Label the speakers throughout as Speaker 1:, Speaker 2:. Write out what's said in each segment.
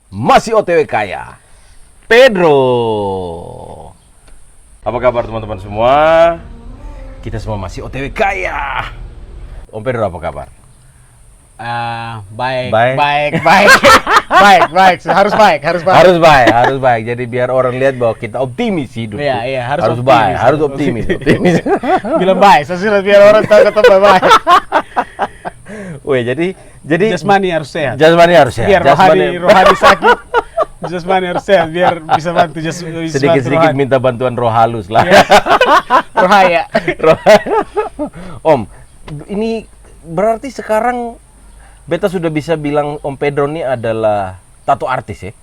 Speaker 1: masih OTW kaya, Pedro. Apa kabar teman-teman semua? Kita semua masih OTW kaya. Om Pedro apa kabar?
Speaker 2: Baik,
Speaker 1: Baik.
Speaker 2: baik, baik, baik, harus baik.
Speaker 1: Harus baik. Jadi biar orang lihat bahwa kita optimis hidup.
Speaker 2: Iya, harus
Speaker 1: harus
Speaker 2: optimis.
Speaker 1: baik, harus optimis.
Speaker 2: Bilang baik, sesudah biar orang tahu ketemu baik.
Speaker 1: Wih, jadi
Speaker 2: Jasmani harus sehat.
Speaker 1: jasmani harus sehat.
Speaker 2: Biar rohani sakit. Jasmani harus sehat biar bisa bantu
Speaker 1: Sedikit-sedikit minta bantuan roh halus lah.
Speaker 2: rohaya.
Speaker 1: Om, ini berarti sekarang Beta sudah bisa bilang Om Pedro ini adalah tato artis ya?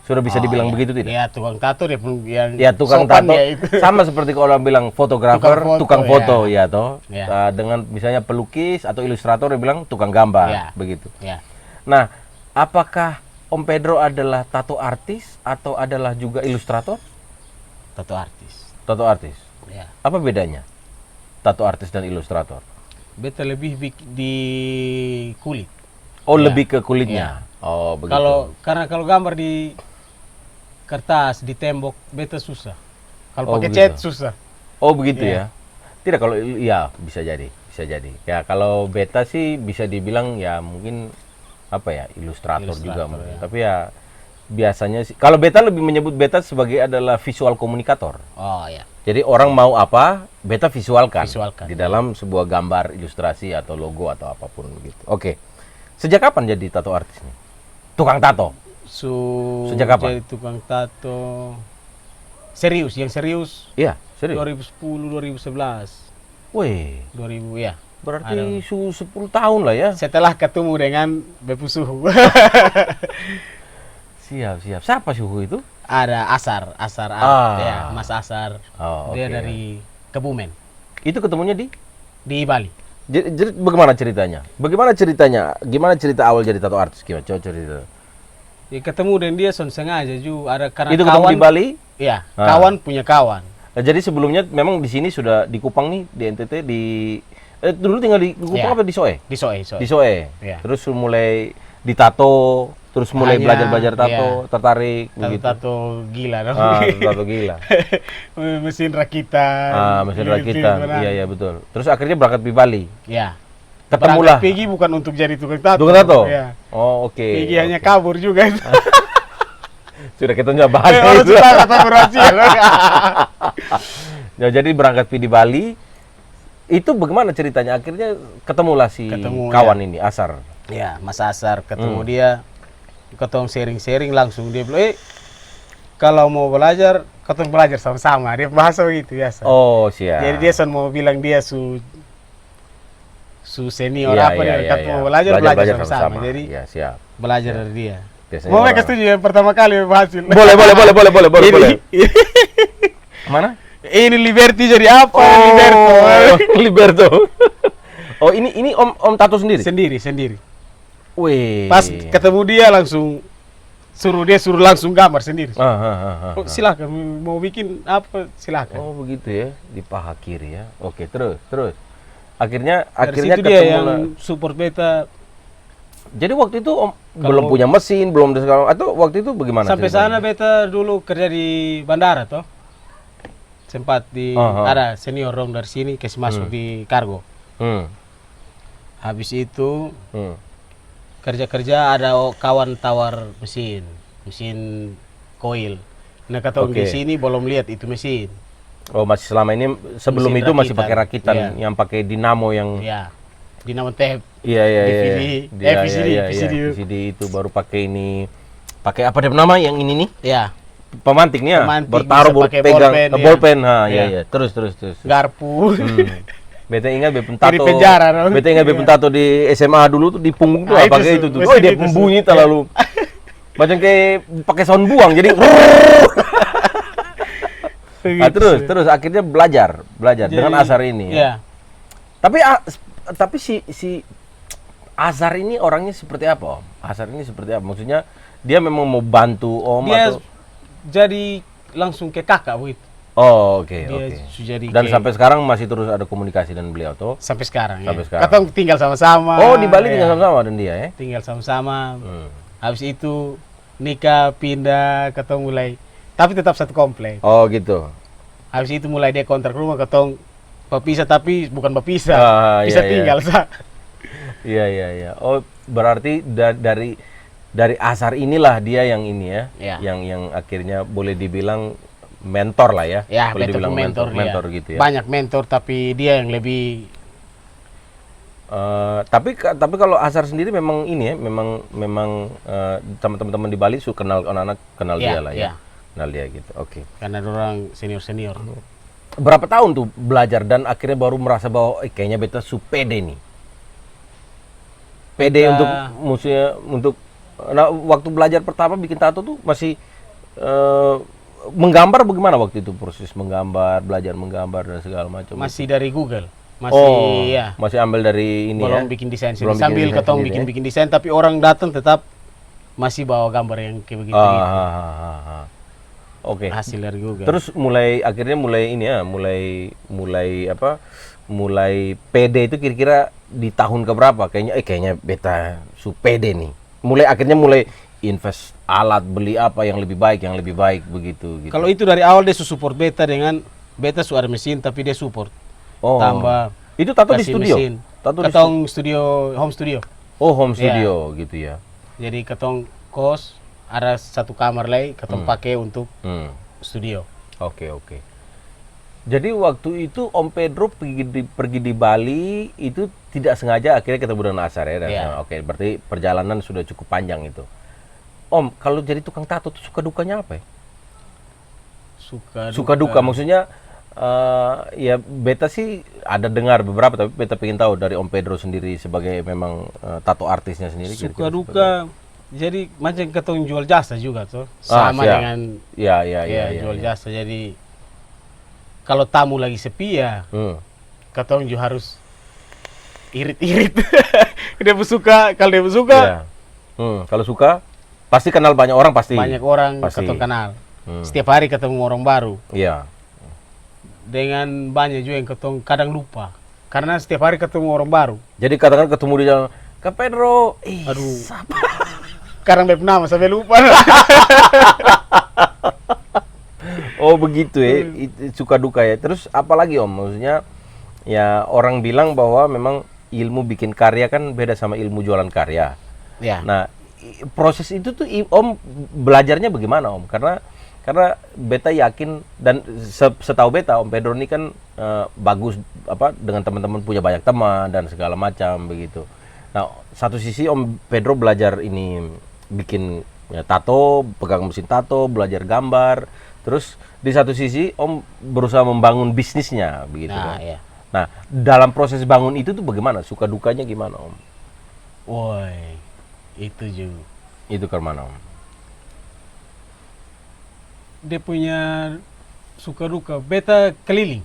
Speaker 1: Sudah bisa dibilang begitu tidak?
Speaker 2: Iya, tukang tato dia yang
Speaker 1: Ya tukang
Speaker 2: sopan
Speaker 1: tato
Speaker 2: ya itu.
Speaker 1: sama seperti kalau orang bilang fotografer, tukang foto ya toh.
Speaker 2: Ya.
Speaker 1: Dengan misalnya pelukis atau ilustrator dia bilang tukang gambar
Speaker 2: Ya.
Speaker 1: begitu.
Speaker 2: Ya.
Speaker 1: Nah, apakah Om Pedro adalah tato artis atau adalah juga ilustrator?
Speaker 2: Tato artis.
Speaker 1: Tato artis.
Speaker 2: Ya.
Speaker 1: Apa bedanya tato artis dan ilustrator?
Speaker 2: Beta lebih di kulit.
Speaker 1: Oh,
Speaker 2: Ya.
Speaker 1: lebih ke kulitnya. Oh, begitu.
Speaker 2: Karena kalau gambar di kertas, di tembok, beta susah. Kalau
Speaker 1: Oh,
Speaker 2: pakai
Speaker 1: begitu.
Speaker 2: cat susah.
Speaker 1: Oh, begitu
Speaker 2: Iya.
Speaker 1: ya. Tidak kalau ya bisa jadi. Ya, kalau beta sih bisa dibilang ya mungkin apa ya, ilustrator juga
Speaker 2: Ilustrator,
Speaker 1: mungkin.
Speaker 2: ya.
Speaker 1: Tapi ya biasanya sih kalau beta lebih menyebut beta sebagai adalah visual komunikator.
Speaker 2: Oh ya.
Speaker 1: Jadi orang mau apa, beta visualkan,
Speaker 2: Visualkan.
Speaker 1: di dalam sebuah gambar, ilustrasi atau logo atau apapun begitu. Oke. Sejak kapan jadi tato artis nih? Tukang tato. Sejak kapan?
Speaker 2: Jadi tukang tato serius, yang serius
Speaker 1: Iya, serius.
Speaker 2: 2010, 2011,
Speaker 1: Wih,
Speaker 2: 2000 ya.
Speaker 1: berarti 10 tahun lah ya.
Speaker 2: Setelah ketemu dengan Bepu Suhu.
Speaker 1: Siap. Siapa suhu itu?
Speaker 2: Ada Asar
Speaker 1: Ah.
Speaker 2: ya, Mas Asar.
Speaker 1: Oh,
Speaker 2: Dia
Speaker 1: oke.
Speaker 2: dari Kebumen
Speaker 1: Itu ketemunya di?
Speaker 2: di Bali.
Speaker 1: Jadi bagaimana ceritanya? Gimana cerita awal jadi tato artis? Gimana? Coba cerita.
Speaker 2: Ya, ketemu dan dia sengaja juga ada karena
Speaker 1: Itu ketemu
Speaker 2: kawan
Speaker 1: di Bali?
Speaker 2: Iya,
Speaker 1: Ah.
Speaker 2: kawan punya kawan.
Speaker 1: Nah, jadi sebelumnya memang di sini sudah di Kupang nih, di NTT dulu tinggal di Kupang
Speaker 2: Iya.
Speaker 1: apa di Soe?
Speaker 2: Di Soe.
Speaker 1: Di Soe.
Speaker 2: Iya.
Speaker 1: Terus mulai ditato, terus mulai
Speaker 2: Hanya,
Speaker 1: belajar tato,
Speaker 2: iya.
Speaker 1: tertarik begitu.
Speaker 2: Tato gila dong.
Speaker 1: Tato gila.
Speaker 2: Mesin rakitan.
Speaker 1: Mesin
Speaker 2: gitu,
Speaker 1: rakitan.
Speaker 2: gimana.
Speaker 1: Iya, betul. Terus akhirnya berangkat di Bali.
Speaker 2: Ya.
Speaker 1: Ketemulah.
Speaker 2: Pergi bukan untuk jadi tukang tato.
Speaker 1: Tukang tato?
Speaker 2: Ya.
Speaker 1: Oh, oke.
Speaker 2: Pergi hanya kabur juga.
Speaker 1: Sudah kita nggak bahas
Speaker 2: Orang
Speaker 1: itu.
Speaker 2: suka kata berhasil.
Speaker 1: Ya, jadi berangkat di Bali. Itu bagaimana ceritanya? Akhirnya ketemulah si
Speaker 2: Ketemu,
Speaker 1: kawan ini, Asar.
Speaker 2: Ya, Mas Asar ketemu dia, ketemu sharing-sharing langsung dia bilang, kalau mau belajar, ketemu belajar sama-sama. Dia bahasa begitu biasa.
Speaker 1: Oh, siap.
Speaker 2: Jadi dia mau bilang dia su senior
Speaker 1: Iya,
Speaker 2: apa
Speaker 1: iya,
Speaker 2: dia
Speaker 1: iya,
Speaker 2: ketemu
Speaker 1: iya.
Speaker 2: belajar sama-sama. Jadi
Speaker 1: ya, siap.
Speaker 2: belajar dari dia.
Speaker 1: Biasanya
Speaker 2: Mau
Speaker 1: orang-
Speaker 2: mereka setuju yang pertama kali berhasil.
Speaker 1: Boleh.
Speaker 2: Ini-
Speaker 1: Mana?
Speaker 2: Ini Liberty jadi apa? Liberto.
Speaker 1: Liberto. Oh, ini Om tato sendiri?
Speaker 2: Sendiri.
Speaker 1: Wih.
Speaker 2: Pas ketemu dia langsung suruh langsung gambar sendiri. Oh, silakan mau bikin apa silakan.
Speaker 1: Oh, begitu ya, di paha kiri ya. Oke, terus. Akhirnya
Speaker 2: Dari situ dia
Speaker 1: ketemu
Speaker 2: yang
Speaker 1: lah.
Speaker 2: support beta.
Speaker 1: Jadi waktu itu Om belum punya mesin, belum ada segala atau waktu itu bagaimana?
Speaker 2: Sampai
Speaker 1: ceritanya?
Speaker 2: sana beta dulu kerja di bandara toh. Sempat ada senior dong dari sini kasih masuk di kargo. Habis itu kerja ada kawan tawar mesin coil. Nah kata
Speaker 1: Oke.
Speaker 2: di sini belum lihat itu mesin.
Speaker 1: Oh, masih selama ini sebelum
Speaker 2: Mesin
Speaker 1: itu masih
Speaker 2: rakitan.
Speaker 1: pakai rakitan
Speaker 2: Iya.
Speaker 1: yang pakai dinamo yang
Speaker 2: Ya, dinamo tape.
Speaker 1: Iya.
Speaker 2: VCD.
Speaker 1: VCD itu baru pakai ini. Pakai apa dia nama yang ini nih?
Speaker 2: Ya,
Speaker 1: Pemantiknya.
Speaker 2: Pemantik,
Speaker 1: Bertaruh
Speaker 2: bisa
Speaker 1: baru
Speaker 2: pakai
Speaker 1: pegang
Speaker 2: bolpen, ya.
Speaker 1: bolpen.
Speaker 2: Iya.
Speaker 1: Iya. Terus.
Speaker 2: garpu.
Speaker 1: Beta ingat beta tato.
Speaker 2: Di penjara, dong.
Speaker 1: Beta ingat beta tato di SMA dulu tuh di punggung tuh
Speaker 2: Ah,
Speaker 1: pakai itu
Speaker 2: itu
Speaker 1: tuh.
Speaker 2: mesin
Speaker 1: Oh, dia
Speaker 2: itu,
Speaker 1: pembunyi
Speaker 2: iya.
Speaker 1: terlalu. Macam kayak pakai sound buang jadi. Terus akhirnya belajar dengan Azhar ini.
Speaker 2: Ya.
Speaker 1: Tapi si Azhar ini orangnya seperti apa, Om? Azhar ini seperti apa? Maksudnya dia memang mau bantu Om
Speaker 2: Dia
Speaker 1: atau
Speaker 2: jadi langsung ke kakak begitu.
Speaker 1: Oh, oke.
Speaker 2: Dia jadi
Speaker 1: Dan
Speaker 2: kayak-
Speaker 1: sampai sekarang masih terus ada komunikasi dengan beliau toh?
Speaker 2: sampai sekarang.
Speaker 1: Sampai
Speaker 2: ya.
Speaker 1: sekarang.
Speaker 2: Katong tinggal sama-sama.
Speaker 1: Oh, di Bali
Speaker 2: ya.
Speaker 1: tinggal sama-sama dan dia ya?
Speaker 2: Tinggal sama-sama. Habis itu nikah, pindah, ketong mulai, tapi tetap satu komplek.
Speaker 1: Oh gitu.
Speaker 2: Habis itu mulai dia kontrak rumah, ketong berpisah, tapi bukan berpisah,
Speaker 1: Ah,
Speaker 2: bisa
Speaker 1: iya, iya.
Speaker 2: tinggal sa.
Speaker 1: Iya iya iya. Oh berarti dari Asar inilah dia yang ini ya,
Speaker 2: Ya.
Speaker 1: yang akhirnya boleh dibilang mentor lah ya.
Speaker 2: Ya,
Speaker 1: boleh
Speaker 2: betul
Speaker 1: dibilang
Speaker 2: mentor,
Speaker 1: mentor
Speaker 2: dia.
Speaker 1: gitu ya.
Speaker 2: Banyak mentor, tapi dia yang lebih.
Speaker 1: Tapi kalau Asar sendiri memang ini ya, memang sama teman-teman di Bali kenal anak-anak kenal dia
Speaker 2: Ya,
Speaker 1: lah
Speaker 2: ya.
Speaker 1: ya. Kenal dia gitu. Oke.
Speaker 2: Karena orang senior.
Speaker 1: Berapa tahun tuh belajar dan akhirnya baru merasa bahwa kayaknya beta su pede nih. Pede
Speaker 2: Beta-
Speaker 1: untuk maksudnya untuk nah, waktu belajar pertama bikin tato tuh masih menggambar bagaimana waktu itu proses menggambar, belajar menggambar dan segala macam.
Speaker 2: Masih dari Google, masih ya.
Speaker 1: Masih ambil dari ini
Speaker 2: Belum
Speaker 1: ya.
Speaker 2: bikin desain sendiri.
Speaker 1: Belum bikin
Speaker 2: Sambil
Speaker 1: desain
Speaker 2: ketong
Speaker 1: sendiri, ya.
Speaker 2: bikin desain, tapi orang datang tetap masih bawa gambar yang kayak begitu.
Speaker 1: Oke.
Speaker 2: Hasil dari Google.
Speaker 1: Terus akhirnya mulai ini ya, mulai PD itu kira-kira di tahun keberapa? Kayaknya beta su PD nih. Akhirnya mulai invest alat, beli apa yang lebih baik begitu gitu.
Speaker 2: Kalau itu dari awal dia support beta dengan beta su ada mesin, tapi dia support.
Speaker 1: Oh.
Speaker 2: Tambah
Speaker 1: Itu tato di
Speaker 2: kasih
Speaker 1: studio.
Speaker 2: mesin.
Speaker 1: Tato di
Speaker 2: Ketong studio, home studio.
Speaker 1: Oh, home
Speaker 2: Ya.
Speaker 1: studio gitu ya.
Speaker 2: Jadi ketong kos ada satu kamar lagi ketong pakai untuk
Speaker 1: Hmm.
Speaker 2: studio.
Speaker 1: Oke. Jadi waktu itu Om Pedro pergi di Bali itu tidak sengaja akhirnya ketemu dengan Asar ya.
Speaker 2: Iya.
Speaker 1: Oke, berarti perjalanan sudah cukup panjang itu. Om, kalau jadi tukang tato tuh suka dukanya apa ya? Suka duka maksudnya ya beta sih ada dengar beberapa, tapi beta pengen tahu dari Om Pedro sendiri sebagai memang tato artisnya sendiri.
Speaker 2: Suka
Speaker 1: kira-kira
Speaker 2: duka. Jadi macam ketong jual jasa juga tuh.
Speaker 1: Ah,
Speaker 2: Sama
Speaker 1: siap.
Speaker 2: dengan
Speaker 1: Ya,
Speaker 2: jual jasa. Jadi kalau tamu lagi sepi ya ketong juga harus irit-irit. Dia suka, kalau dia suka
Speaker 1: Iya. Kalau suka pasti kenal banyak orang pasti.
Speaker 2: banyak orang
Speaker 1: Pasti.
Speaker 2: ketong kenal. Setiap hari ketemu orang baru.
Speaker 1: Iya.
Speaker 2: Dengan banyak juga yang ketong kadang lupa. Karena setiap hari ketemu orang baru.
Speaker 1: Jadi katakan ketemu di jalan, Kak Pedro,
Speaker 2: Aduh.
Speaker 1: siapa?
Speaker 2: Sekarang beb nama sampai lupa.
Speaker 1: Oh begitu ya, suka duka ya. Terus apalagi Om, maksudnya ya orang bilang bahwa memang ilmu bikin karya kan beda sama ilmu jualan karya.
Speaker 2: Ya.
Speaker 1: Nah, proses itu tuh Om belajarnya bagaimana Om? Karena beta yakin dan setahu beta Om Pedro ini kan bagus dengan teman-teman, punya banyak teman dan segala macam begitu. Nah, satu sisi Om Pedro belajar ini bikin ya, tato, pegang mesin tato, belajar gambar. Terus di satu sisi Om berusaha membangun bisnisnya begitu
Speaker 2: Nah,
Speaker 1: kan.
Speaker 2: ya.
Speaker 1: Nah, dalam proses bangun itu tuh bagaimana? Suka dukanya gimana Om?
Speaker 2: Woi, itu juga.
Speaker 1: Itu ke mana Om?
Speaker 2: Dia punya suka duka. Beta keliling.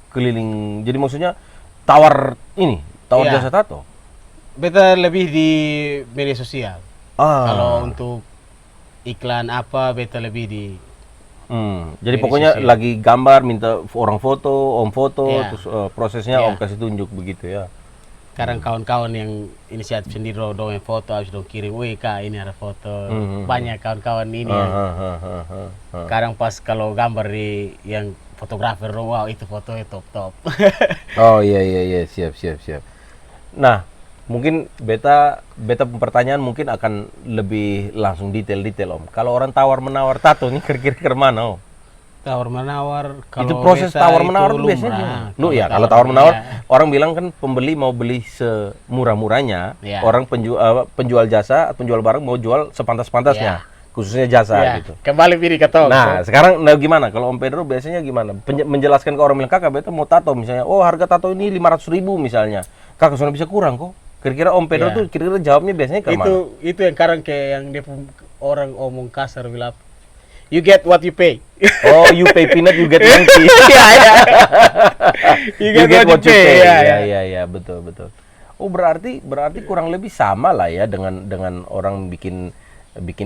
Speaker 1: Keliling. Jadi maksudnya tawar
Speaker 2: Iya.
Speaker 1: jasa tato.
Speaker 2: Beta lebih di media sosial. Kalau
Speaker 1: Ah.
Speaker 2: untuk iklan apa, beta lebih di.
Speaker 1: Jadi
Speaker 2: Media
Speaker 1: pokoknya
Speaker 2: sosial.
Speaker 1: lagi gambar minta orang foto, Om foto,
Speaker 2: Iya.
Speaker 1: terus prosesnya
Speaker 2: Iya.
Speaker 1: Om kasih tunjuk begitu ya.
Speaker 2: Kadang kawan-kawan yang inisiatif sendiri dong yang foto, harus dong kirim, wih kak ini ada foto. Banyak kawan-kawan ini yang kadang pas kalau gambar di yang fotografer dong, wow itu fotonya top.
Speaker 1: Oh iya siap. Nah, mungkin beta pertanyaan mungkin akan lebih langsung detail Om. Kalau orang tawar menawar tato nih kira-kira mana Om?
Speaker 2: Tawar menawar.
Speaker 1: Itu proses
Speaker 2: beta
Speaker 1: tawar menawar
Speaker 2: itu
Speaker 1: itu biasanya
Speaker 2: lumrah.
Speaker 1: gimana? Kalau tawar menawar orang bilang kan pembeli mau beli semurah-murahnya,
Speaker 2: Iya.
Speaker 1: orang penjual jasa, penjual barang mau jual sepantas-pantasnya, khususnya jasa
Speaker 2: Ya,
Speaker 1: gitu.
Speaker 2: kembali pilih ketong.
Speaker 1: Nah, sekarang gimana? Kalau Om Pedro biasanya gimana? Menjelaskan ke orang bilang, "Kakak, beta mau tato misalnya. Oh, harga tato ini 500.000 misalnya. Kakak sudah bisa kurang kok." Kira-kira Om Pedro
Speaker 2: Ya.
Speaker 1: tuh kira-kira jawabnya biasanya ke mana?
Speaker 2: itu yang kadang kayak yang dia orang omong kasar bilang, you get what you pay.
Speaker 1: Oh, you pay peanut, you get monkey.
Speaker 2: Iya. You get what you pay.
Speaker 1: Ya, betul. Oh, berarti kurang lebih sama lah ya dengan orang bikin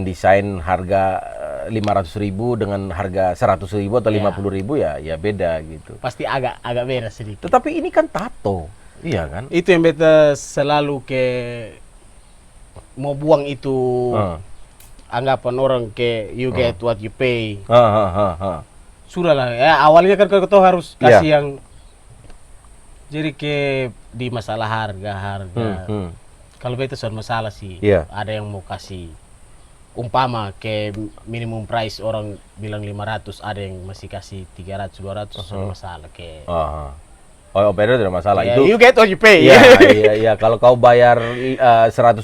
Speaker 1: desain harga 500.000 dengan harga 100.000 atau 50.000 ya beda gitu.
Speaker 2: Pasti agak beda sedikit.
Speaker 1: Tetapi ini kan tato, iya kan?
Speaker 2: Itu yang beta selalu ke mau buang itu anggapan orang ke you get what you pay. Sudah lah, ya awalnya kan kau harus kasih yang jadi ke di masalah harga. Kalau beta soal masalah sih, ada yang mau kasih umpama ke minimum price orang bilang 500, ada yang masih kasih 300 200 soal masalah ke.
Speaker 1: Oh, operator tidak masalah
Speaker 2: Yeah,
Speaker 1: itu.
Speaker 2: you get what you pay.
Speaker 1: Iya. Kalau kau bayar 100.000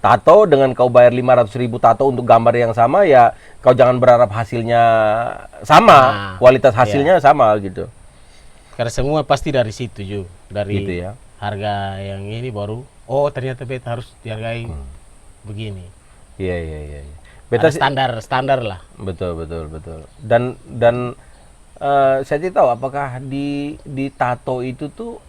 Speaker 1: tato dengan kau bayar 500.000 tato untuk gambar yang sama, ya kau jangan berharap hasilnya sama, kualitas hasilnya sama gitu.
Speaker 2: Karena semua pasti dari situ juga, dari
Speaker 1: Gitu ya.
Speaker 2: harga yang ini baru. Oh ternyata beta harus dihargai begini.
Speaker 1: Iya.
Speaker 2: Beta standar lah.
Speaker 1: Betul. Dan saya tidak tahu apakah di tato itu tuh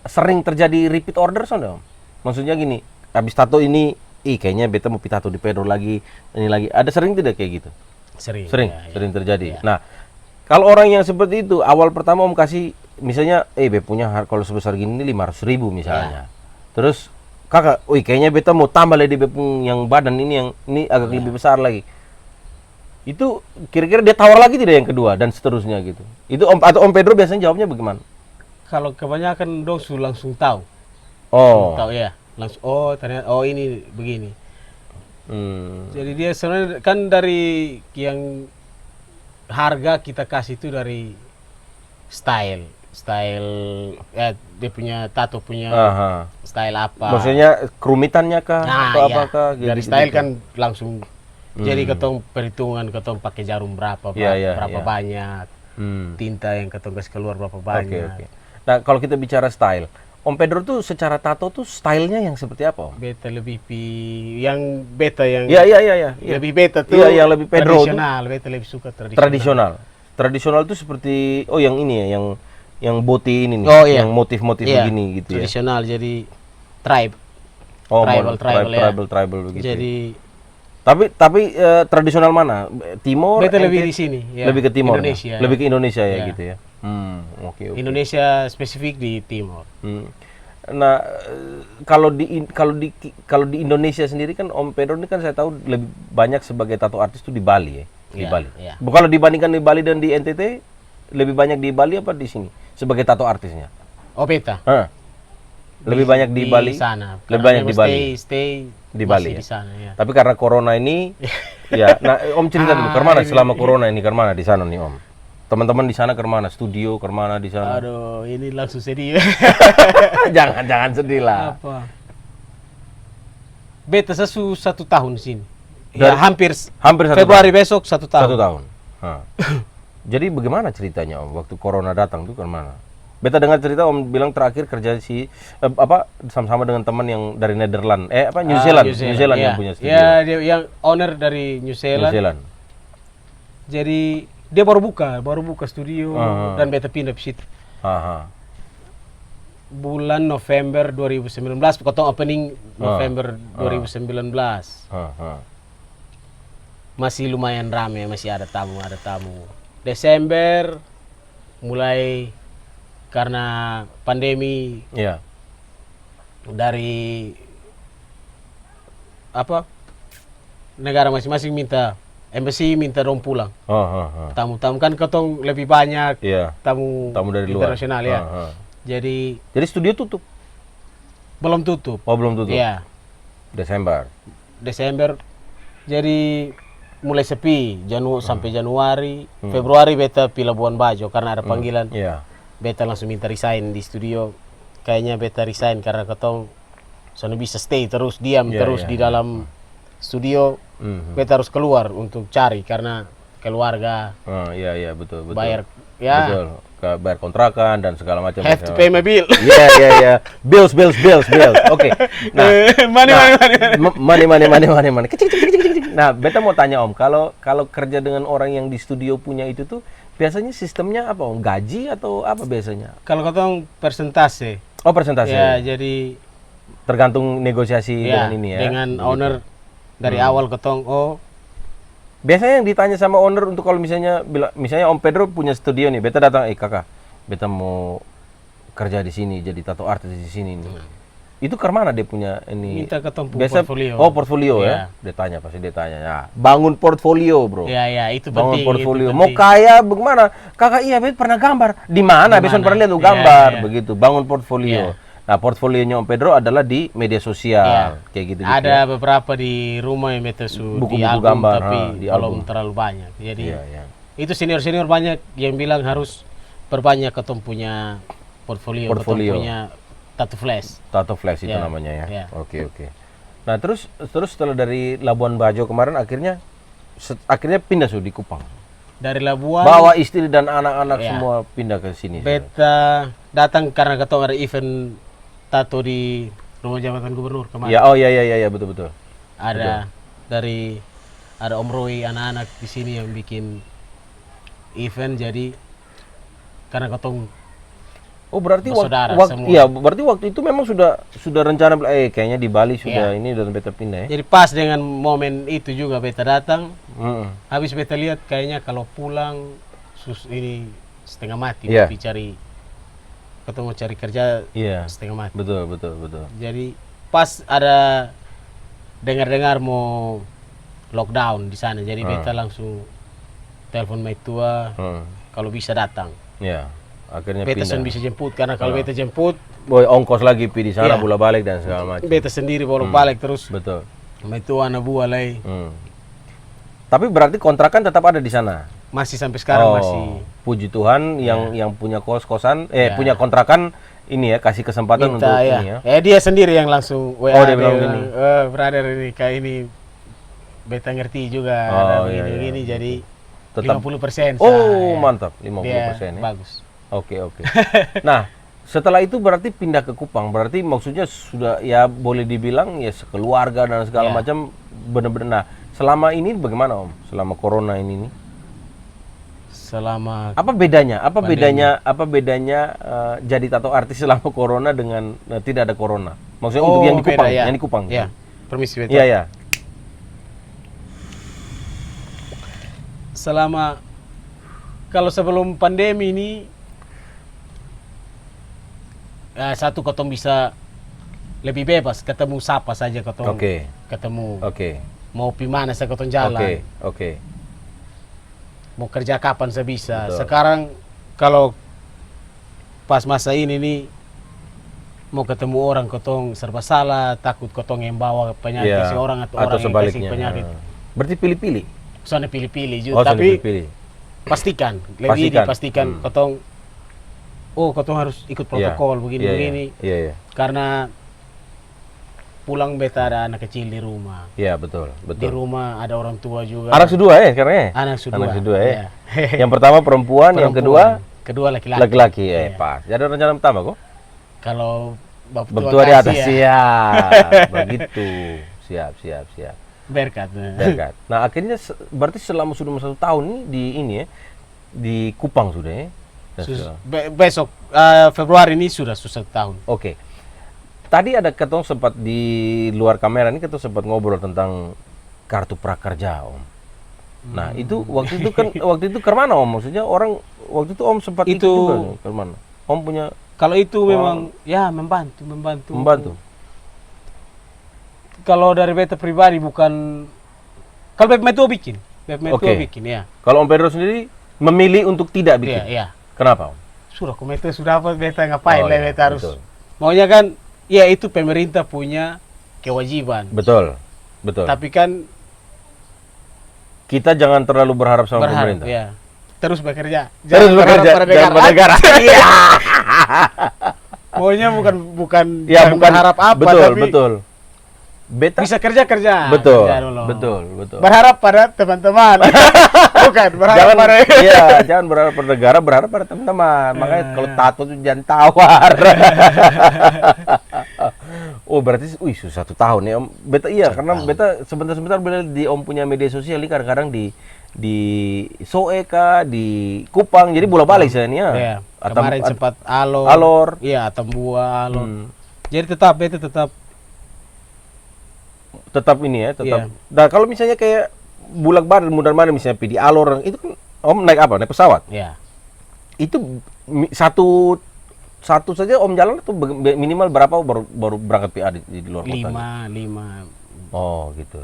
Speaker 1: sering terjadi repeat order soalnya. Maksudnya gini, habis tato ini, kayaknya beta mau tato di Pedro lagi, ini lagi. Ada sering tidak kayak gitu? Sering terjadi. Nah, kalau orang yang seperti itu, awal pertama om kasih, misalnya, be punya kalau sebesar gini 500.000 misalnya. Terus kakak, kayaknya beta mau tambah lagi di yang badan ini agak lebih besar lagi. Itu kira-kira dia tawar lagi tidak yang kedua dan seterusnya gitu. Itu Om Pedro biasanya jawabnya bagaimana?
Speaker 2: Kalau kebanyakan dong langsung tahu. Tahu ya, langsung ternyata ini begini. Jadi dia sebenarnya kan dari yang harga kita kasih itu dari style dia punya tato punya style apa.
Speaker 1: Maksudnya kerumitannya kah atau apakah gitu,
Speaker 2: dari style kan langsung. Jadi ketong perhitungan ketong pakai jarum berapa banyak, tinta yang ketong kasih keluar berapa banyak.
Speaker 1: Okay. Nah kalau kita bicara style, Om Pedro tuh secara tato tuh stylenya yang seperti apa Om?
Speaker 2: Beta lebih yang beta yang lebih beta tuh
Speaker 1: yang lebih Pedro
Speaker 2: tradisional. Beta lebih suka
Speaker 1: tradisional tuh seperti yang ini ya, yang boti ini nih, yang motif-motif begini gitu
Speaker 2: tradisional, jadi tribe.
Speaker 1: Tribal begitu.
Speaker 2: Jadi
Speaker 1: tapi tradisional mana? Timor?
Speaker 2: Beta lebih di sini. Ya.
Speaker 1: Lebih ke Timor.
Speaker 2: Indonesia.
Speaker 1: Lebih ke Indonesia ya gitu ya. Oke.
Speaker 2: Indonesia spesifik di Timor.
Speaker 1: Nah, kalau di Indonesia sendiri kan Om Pedro ini kan saya tahu lebih banyak sebagai tato artis itu di Bali ya. Di Bali. Kalau dibandingkan di Bali dan di NTT, lebih banyak di Bali apa di sini sebagai tato artisnya?
Speaker 2: Oh, beta.
Speaker 1: Lebih banyak di Bali.
Speaker 2: Sana.
Speaker 1: Lebih banyak di Bali.
Speaker 2: Stay
Speaker 1: di Bali
Speaker 2: di sana, ya.
Speaker 1: Tapi karena corona ini ya, nah Om cerita dulu kemana selama corona ini, kemana di sana nih Om? Teman-teman di sana kemana? Studio kemana di sana?
Speaker 2: Aduh, ini langsung sedih.
Speaker 1: jangan sedih lah.
Speaker 2: Apa? Beta 1 tahun di sini. Ya, hampir 1 Februari tahun. Besok 1 tahun.
Speaker 1: 1 tahun. Jadi bagaimana ceritanya Om waktu corona datang tuh kemana? Beta dengar cerita Om bilang terakhir kerja sama-sama dengan teman yang dari Netherlands, New Zealand yang punya studio.
Speaker 2: Ya, dia yang owner dari New Zealand. Jadi dia baru buka studio dan beta pindah ke situ. Bulan November 2019, potong opening November 2019. Masih lumayan ramai, masih ada tamu. Desember mulai karena pandemi dari negara masing-masing embassy minta dong pulang. Tamu-tamu kan ketong lebih banyak, tamu dari internasional luar. Jadi
Speaker 1: studio tutup?
Speaker 2: Belum tutup.
Speaker 1: Oh, belum tutup.
Speaker 2: Iya. Desember. Jadi mulai sepi sampai Januari, Februari beta di Labuan Bajo karena ada panggilan. Beta langsung minta resign di studio. Kayaknya beta resign karena ketong soalnya bisa stay terus diam di dalam studio. Beta harus keluar untuk cari karena keluarga.
Speaker 1: Betul.
Speaker 2: Bayar
Speaker 1: betul. Bayar kontrakan dan segala macam.
Speaker 2: Have to pay my bill.
Speaker 1: Bills. Oke. Nah, money. Kecik. Nah, beta mau tanya Om, kalau kerja dengan orang yang di studio punya itu tuh biasanya sistemnya apa Om? Gaji atau apa biasanya?
Speaker 2: Kalau ketong persentase.
Speaker 1: Oh, persentase.
Speaker 2: Ya, jadi
Speaker 1: tergantung negosiasi dengan ini ya.
Speaker 2: Dengan owner dari awal ketong.
Speaker 1: Biasanya yang ditanya sama owner untuk kalau misalnya Om Pedro punya studio nih, beta datang, kakak, beta mau kerja di sini jadi tato artis di sini nih. Itu ke mana dia punya ini?
Speaker 2: Minta ketemu
Speaker 1: Biasa,
Speaker 2: portfolio.
Speaker 1: Oh, portfolio
Speaker 2: Iya.
Speaker 1: ya. Dia tanya pasti dia tanya. Ya, bangun portfolio, Bro.
Speaker 2: Ya, itu
Speaker 1: Bangun
Speaker 2: penting.
Speaker 1: portfolio.
Speaker 2: Itu
Speaker 1: Mau
Speaker 2: penting.
Speaker 1: kaya bagaimana? Kakak iya, Bet pernah gambar. Di mana?
Speaker 2: Di
Speaker 1: Besok
Speaker 2: mana?
Speaker 1: pernah lihat tuh
Speaker 2: Iya,
Speaker 1: gambar
Speaker 2: iya.
Speaker 1: begitu. Bangun portfolio. Nah, portfolionya Om Pedro adalah di media sosial,
Speaker 2: Iya.
Speaker 1: kayak gitu.
Speaker 2: Ada beberapa di rumah yang beta di
Speaker 1: Buku-buku
Speaker 2: album,
Speaker 1: gambar,
Speaker 2: tapi
Speaker 1: di
Speaker 2: belum
Speaker 1: album.
Speaker 2: terlalu banyak. Jadi
Speaker 1: Iya, iya.
Speaker 2: itu senior banyak yang bilang harus perbanyak ketemu punya portfolio,
Speaker 1: Portfolio.
Speaker 2: ketemu punya tattoo flash.
Speaker 1: Tato flash itu
Speaker 2: Iya,
Speaker 1: namanya ya.
Speaker 2: iya.
Speaker 1: Oke, oke. Nah, terus setelah dari Labuan Bajo kemarin akhirnya pindah di Kupang.
Speaker 2: Dari Labuan,
Speaker 1: Bawa istri dan anak-anak
Speaker 2: Iya.
Speaker 1: semua pindah ke sini.
Speaker 2: beta datang karena ketemu ada event tato di rumah jabatan gubernur kemarin.
Speaker 1: Ya, oh iya betul.
Speaker 2: Ada ada Om Roy, anak-anak di sini yang bikin event, jadi karena ketemu
Speaker 1: Oh, berarti
Speaker 2: bersaudara semua.
Speaker 1: iya, berarti waktu itu memang sudah rencana kayaknya di Bali sudah ini dan beta pindah ya.
Speaker 2: jadi pas dengan momen itu juga beta datang.
Speaker 1: Mm-mm.
Speaker 2: Habis beta lihat kayaknya kalau pulang ini setengah mati,
Speaker 1: Iya.
Speaker 2: tapi ketemu cari kerja
Speaker 1: Iya.
Speaker 2: setengah mati.
Speaker 1: Betul.
Speaker 2: Jadi pas ada dengar mau lockdown di sana, jadi beta langsung telepon Maitua kalau bisa datang.
Speaker 1: Ya, akhirnya
Speaker 2: Beta
Speaker 1: pindah.
Speaker 2: bisa jemput, karena kalau beta jemput,
Speaker 1: Boy, ongkos lagi pi di sana
Speaker 2: Iya.
Speaker 1: bolak balik dan segala macam.
Speaker 2: beta sendiri bolak-balik terus.
Speaker 1: Betul.
Speaker 2: Maitua anak buah lagi.
Speaker 1: Tapi berarti kontrakan tetap ada di sana.
Speaker 2: Masih sampai sekarang masih.
Speaker 1: Puji Tuhan yang punya kos-kosan
Speaker 2: Ya.
Speaker 1: punya kontrakan ini ya kasih kesempatan untuk
Speaker 2: Minta
Speaker 1: ini ya.
Speaker 2: dia sendiri yang langsung WA.
Speaker 1: Dia bilang gini.
Speaker 2: Brother ini kayak ini beta ngerti juga
Speaker 1: Oh,
Speaker 2: ada
Speaker 1: iya,
Speaker 2: begini-begini,
Speaker 1: iya.
Speaker 2: jadi
Speaker 1: Tetap
Speaker 2: 50%.
Speaker 1: Oh,
Speaker 2: ya.
Speaker 1: mantap.
Speaker 2: Dia
Speaker 1: 50% ya.
Speaker 2: bagus.
Speaker 1: Oke. Nah, setelah itu berarti pindah ke Kupang. Berarti maksudnya sudah ya boleh dibilang ya sekeluarga dan segala
Speaker 2: Ya.
Speaker 1: macam benar-benar. Nah, selama ini bagaimana Om? Selama corona ini nih?
Speaker 2: Selama
Speaker 1: Apa bedanya?
Speaker 2: Pandemi.
Speaker 1: Apa bedanya jadi tato artis selama corona dengan tidak ada corona? Maksudnya untuk yang di
Speaker 2: beda,
Speaker 1: Kupang,
Speaker 2: ya.
Speaker 1: yang di Kupang.
Speaker 2: Ya, permisi beta.
Speaker 1: Iya.
Speaker 2: Selama kalau sebelum pandemi ini satu kotong bisa lebih bebas ketemu siapa saja kotong.
Speaker 1: Oke.
Speaker 2: Ketemu
Speaker 1: Oke.
Speaker 2: mau pi mana saya kotong jalan.
Speaker 1: Oke.
Speaker 2: Mau kerja kapan saya bisa.
Speaker 1: Betul.
Speaker 2: Sekarang kalau pas masa ini nih mau ketemu orang kotong serba salah, takut kotong yang bawa penyakit
Speaker 1: Iya.
Speaker 2: si orang atau
Speaker 1: Atau
Speaker 2: orang yang kasih
Speaker 1: sebaliknya.
Speaker 2: penyakit.
Speaker 1: Berarti pilih-pilih.
Speaker 2: Soalnya pilih-pilih juga,
Speaker 1: Oh,
Speaker 2: tapi
Speaker 1: pilih.
Speaker 2: pastikan, lebih
Speaker 1: Pastikan.
Speaker 2: dipastikan kotong harus ikut protokol begini-begini.
Speaker 1: Iya.
Speaker 2: Karena pulang beta ada anak kecil di rumah.
Speaker 1: Iya, betul.
Speaker 2: Di rumah ada orang tua juga.
Speaker 1: Anak kedua ya sekarang ya?
Speaker 2: Anak kedua.
Speaker 1: Anak kedua ya.
Speaker 2: Iya.
Speaker 1: Yang pertama perempuan, yang kedua
Speaker 2: kedua laki-laki.
Speaker 1: laki-laki ya,
Speaker 2: Iya.
Speaker 1: pas. Jadi ada rencana pertama kok?
Speaker 2: Kalau bapak
Speaker 1: Bertua di atas,
Speaker 2: ya.
Speaker 1: siap. Begitu. Siap.
Speaker 2: Berkat.
Speaker 1: Dekat. Nah, akhirnya berarti selama sudah 1 tahun nih di ini ya, di Kupang sudah ya? Dan sudah.
Speaker 2: Besok Februari ini sudah 1 tahun.
Speaker 1: Oke. Tadi ada ketong sempat di luar kamera ini ketong sempat ngobrol tentang kartu prakerja Om. Nah itu waktu itu ke mana Om? Maksudnya orang waktu itu Om sempat ikut
Speaker 2: Itu-
Speaker 1: juga nih, ke mana? Om punya
Speaker 2: Kalau itu memang ya membantu. Kalau dari beta pribadi bukan, kalau beta itu bikin.
Speaker 1: Oke.
Speaker 2: Ya.
Speaker 1: Kalau Om Pedro sendiri memilih untuk tidak bikin.
Speaker 2: Iya.
Speaker 1: Kenapa Om?
Speaker 2: Sudah komite sudah apa beta ngapain
Speaker 1: Oh,
Speaker 2: lah
Speaker 1: iya,
Speaker 2: beta harus.
Speaker 1: betul.
Speaker 2: Maunya kan ya itu pemerintah punya kewajiban.
Speaker 1: Betul.
Speaker 2: Tapi kan
Speaker 1: Kita jangan terlalu berharap sama
Speaker 2: berharap
Speaker 1: pemerintah.
Speaker 2: ya. Terus bekerja.
Speaker 1: Terus bekerja
Speaker 2: pada
Speaker 1: jangan pada negara. Iya.
Speaker 2: Maunya bukan
Speaker 1: Ya,
Speaker 2: jangan
Speaker 1: bukan
Speaker 2: berharap apa, tapi
Speaker 1: betul. Beta
Speaker 2: bisa kerja.
Speaker 1: betul.
Speaker 2: Kerja dulu.
Speaker 1: Betul.
Speaker 2: Berharap pada teman-teman. Bukan berharap
Speaker 1: Jangan
Speaker 2: pada
Speaker 1: iya, jangan berharap pada negara, berharap pada teman-teman. Makanya kalau tato tuh jangan tawar. Oh, berarti 1 tahun ya Om. Beta iya, karena beta sebentar-sebentar bila di Om punya media sosial ini kadang-kadang di Soeka, di Kupang. Jadi bolak-balik saya nih ya.
Speaker 2: Iya. Kemarin sempat Alor.
Speaker 1: Alor.
Speaker 2: Iya, Atambua, Alor. Jadi beta tetap
Speaker 1: Tetap ini ya, tetap.
Speaker 2: Iya.
Speaker 1: Nah, kalau misalnya kayak bulak-balik mudar-mudar misalnya di Alor itu kan Om naik apa? Naik pesawat.
Speaker 2: ya.
Speaker 1: Itu satu satu saja om jalan itu minimal berapa baru berangkat PA di luar kota?
Speaker 2: Lima.
Speaker 1: Oh gitu.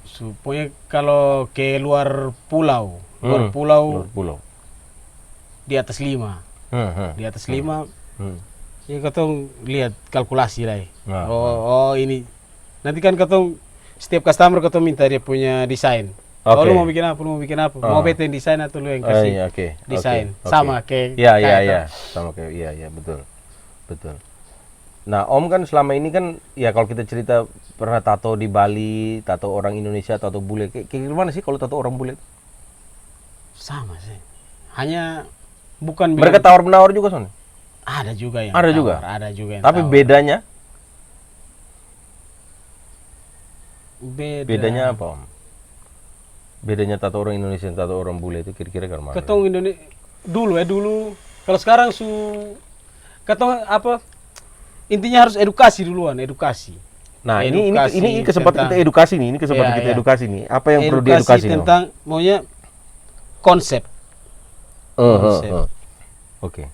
Speaker 2: Supaya kalau ke luar pulau,
Speaker 1: Luar pulau.
Speaker 2: di atas 5. Di atas 5, ya katong lihat kalkulasi lah.
Speaker 1: Nah,
Speaker 2: Oh ini. Nanti kan katong setiap customer katong minta dia punya desain. Oh
Speaker 1: Oke.
Speaker 2: lu mau bikin apa? Mau bete yang desain atau lu yang kasih
Speaker 1: Iya, oke.
Speaker 2: desain?
Speaker 1: Oke.
Speaker 2: Sama kayak
Speaker 1: Iya,
Speaker 2: kayak
Speaker 1: sama kayak iya, betul. Nah, Om kan selama ini kan ya kalau kita cerita pernah tato di Bali, tato orang Indonesia, tato bule. Kayak gimana sih kalau tato orang bule?
Speaker 2: sama sih. Hanya bukan
Speaker 1: Mereka tawar-menawar juga, Son?
Speaker 2: ada juga yang
Speaker 1: Ada
Speaker 2: tawar,
Speaker 1: juga?
Speaker 2: ada juga yang
Speaker 1: Tapi
Speaker 2: tawar.
Speaker 1: bedanya apa, Om? Bedanya tato orang Indonesia dan tato orang bule itu kira-kira kan mana?
Speaker 2: Ketong Indonesia dulu. Kalau sekarang ketong apa? Intinya harus edukasi duluan, edukasi.
Speaker 1: Nah,
Speaker 2: Edukasi
Speaker 1: ini kesempatan
Speaker 2: tentang-
Speaker 1: kita edukasi nih, ini kesempatan
Speaker 2: Iya,
Speaker 1: kita
Speaker 2: iya.
Speaker 1: edukasi nih. Apa yang perlu diedukasi nih, Om?
Speaker 2: tentang maunya konsep. Konsep.
Speaker 1: Oke.